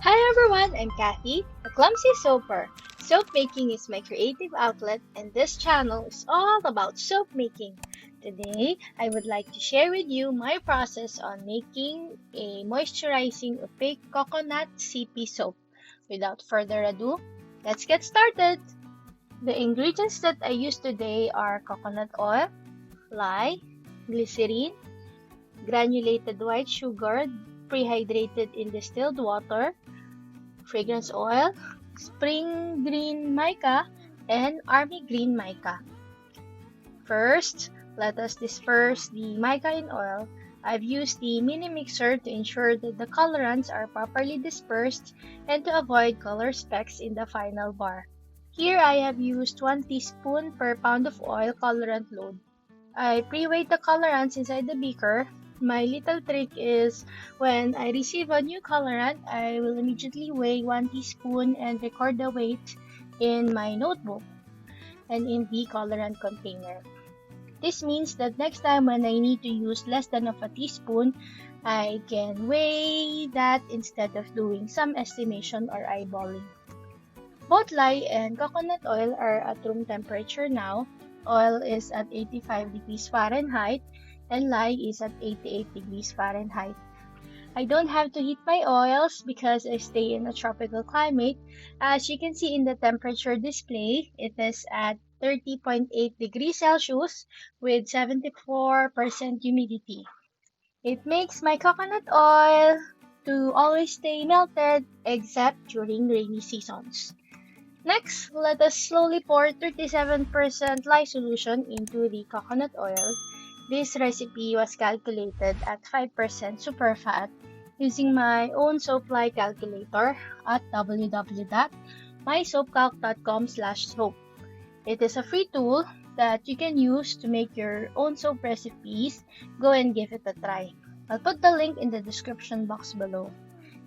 Hi everyone, I'm Kathy, a clumsy soaper. Soap making is my creative outlet, and this channel is all about soap making. Today, I would like to share with you my process on making a moisturizing opaque coconut CP soap. Without further ado, let's get started! The ingredients that I use today are coconut oil, lye, glycerine, granulated white sugar, prehydrated in distilled water, fragrance oil, spring green mica, and army green mica. First, let us disperse the mica in oil. I've used the mini mixer to ensure that the colorants are properly dispersed and to avoid color specks in the final bar. Here I have used 1 teaspoon per pound of oil colorant load. I pre-weigh the colorants inside the beaker. My little trick is when I receive a new colorant, I will immediately weigh 1 teaspoon and record the weight in my notebook and in the colorant container. This means that next time when I need to use less than of a teaspoon, I can weigh that instead of doing some estimation or eyeballing. Both lye and coconut oil are at room temperature now. Oil is at 85 degrees Fahrenheit and lye is at 88 degrees Fahrenheit. I don't have to heat my oils because I stay in a tropical climate. As you can see in the temperature display, it is at 30.8 degrees Celsius with 74% humidity. It makes my coconut oil to always stay melted except during rainy seasons. Next, let us slowly pour 37% lye solution into the coconut oil. This recipe was calculated at 5% superfat using my own soap lye calculator at www.mysoapcalc.com/soap. It is a free tool that you can use to make your own soap recipes. Go and give it a try. I'll put the link in the description box below.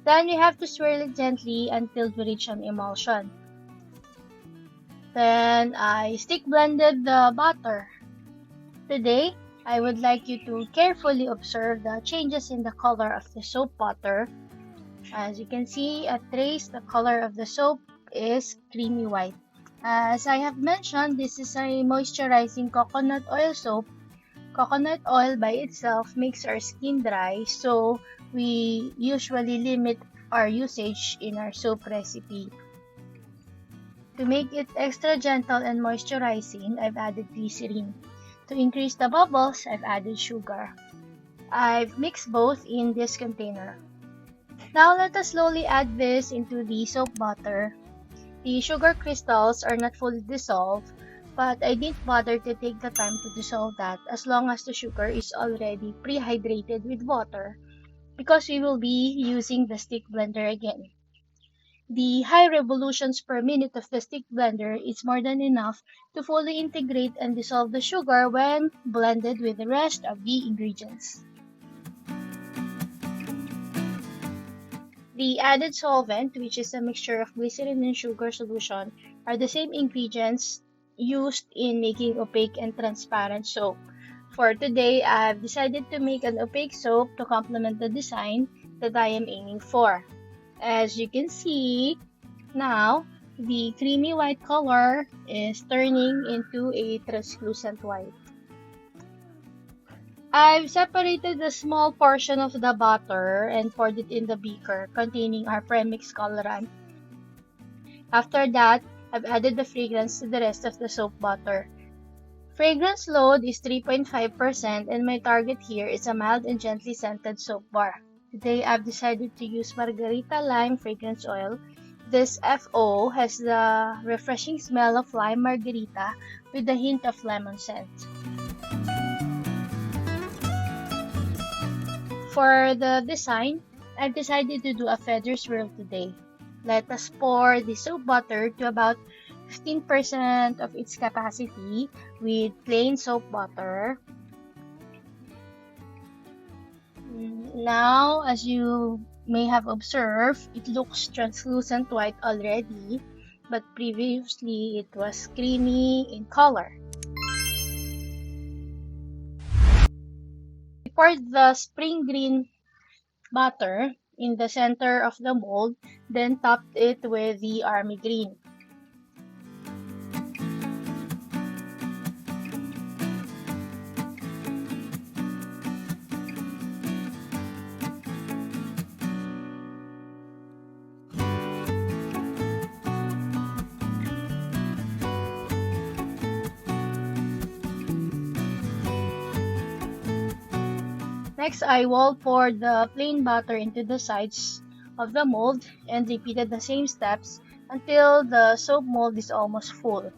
Then we have to swirl it gently until we reach an emulsion. Then I stick blended the butter. Today, I would like you to carefully observe the changes in the color of the soap butter. As you can see at trace, the color of the soap is creamy white. As I have mentioned, this is a moisturizing coconut oil soap. Coconut oil by itself makes our skin dry, so we usually limit our usage in our soap recipe. To make it extra gentle and moisturizing, I've added glycerine. To increase the bubbles, I've added sugar. I've mixed both in this container. Now let us slowly add this into the soap butter. The sugar crystals are not fully dissolved, but I didn't bother to take the time to dissolve that as long as the sugar is already prehydrated with water because we will be using the stick blender again. The high revolutions per minute of the stick blender is more than enough to fully integrate and dissolve the sugar when blended with the rest of the ingredients. The added solvent, which is a mixture of glycerin and sugar solution, are the same ingredients used in making opaque and transparent soap. For today, I've decided to make an opaque soap to complement the design that I am aiming for. As you can see, now the creamy white color is turning into a translucent white. I've separated a small portion of the butter and poured it in the beaker containing our premix colorant. After that, I've added the fragrance to the rest of the soap butter. Fragrance load is 3.5% and my target here is a mild and gently scented soap bar. Today, I've decided to use Margarita Lime fragrance oil. This FO has the refreshing smell of lime margarita with a hint of lemon scent. For the design, I've decided to do a feather swirl today. Let us pour the soap butter to about 15% of its capacity with plain soap butter. Now, as you may have observed, it looks translucent white already, but previously it was creamy in color. We poured the spring green butter in the center of the mold, then topped it with the army green. Next, I will pour the plain butter into the sides of the mold and repeated the same steps until the soap mold is almost full.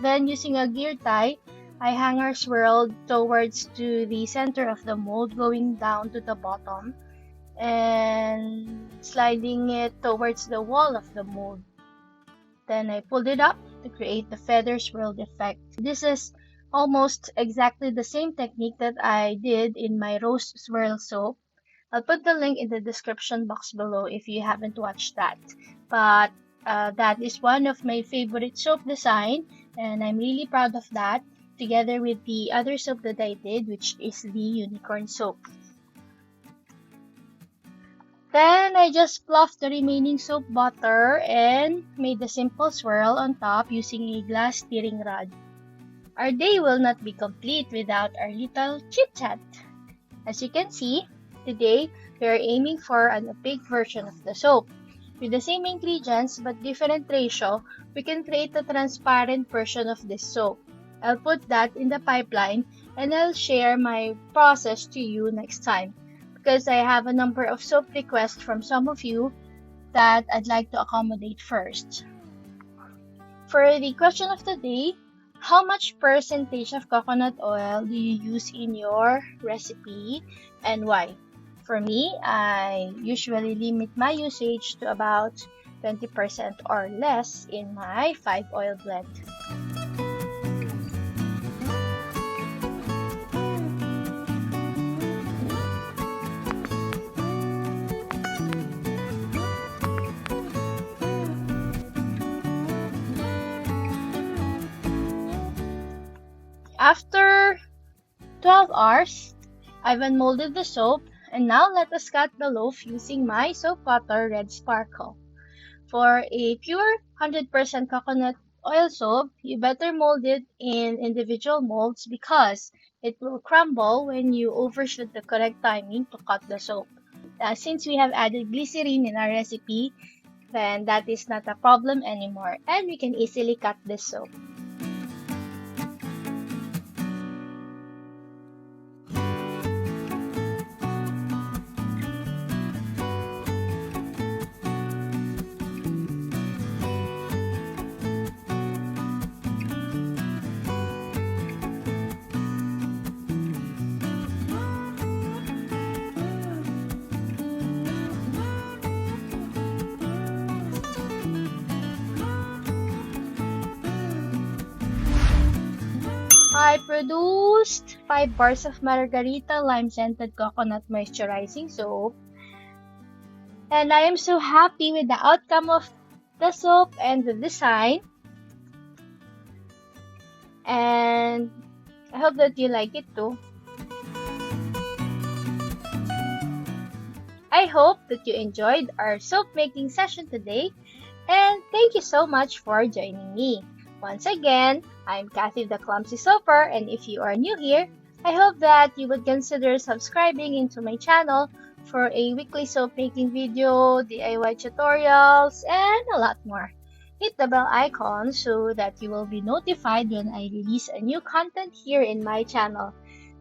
Then, using a gear tie, I hanger swirled towards to the center of the mold, going down to the bottom and sliding it towards the wall of the mold. Then I pulled it up to create the feather swirled effect. This is almost exactly the same technique that I did in my rose swirl soap. I'll put the link in the description box below if you haven't watched that. But that is one of my favorite soap design, and I'm really proud of that, together with the other soap that I did, which is the unicorn soap. Then I just fluffed the remaining soap butter and made a simple swirl on top using a glass stirring rod. Our day will not be complete without our little chit-chat. As you can see, today we are aiming for an opaque version of the soap. With the same ingredients but different ratio, we can create a transparent version of this soap. I'll put that in the pipeline and I'll share my process to you next time, because I have a number of soap requests from some of you that I'd like to accommodate first. For the question of the day, how much percentage of coconut oil do you use in your recipe and why? For me, I usually limit my usage to about 20% or less in my 5-oil blend. After 12 hours, I've unmolded the soap, and now let us cut the loaf using my soap butter red sparkle. For a pure 100% coconut oil soap, you better mold it in individual molds because it will crumble when you overshoot the correct timing to cut the soap. Since we have added glycerine in our recipe, then that is not a problem anymore, and we can easily cut this soap. I produced 5 bars of Margarita Lime Scented Coconut Moisturizing Soap. And I am so happy with the outcome of the soap and the design. And I hope that you like it too. I hope that you enjoyed our soap making session today. And thank you so much for joining me. Once again, I'm Kathy the Clumsy Soaper, and if you are new here, I hope that you would consider subscribing into my channel for a weekly soap making video, DIY tutorials, and a lot more. Hit the bell icon so that you will be notified when I release a new content here in my channel.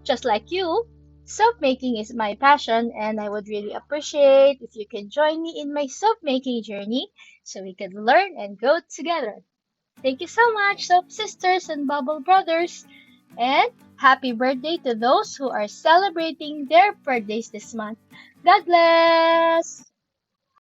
Just like you, soap making is my passion, and I would really appreciate if you can join me in my soap making journey so we can learn and grow together. Thank you so much, Soap Sisters and Bubble Brothers. And happy birthday to those who are celebrating their birthdays this month. God bless!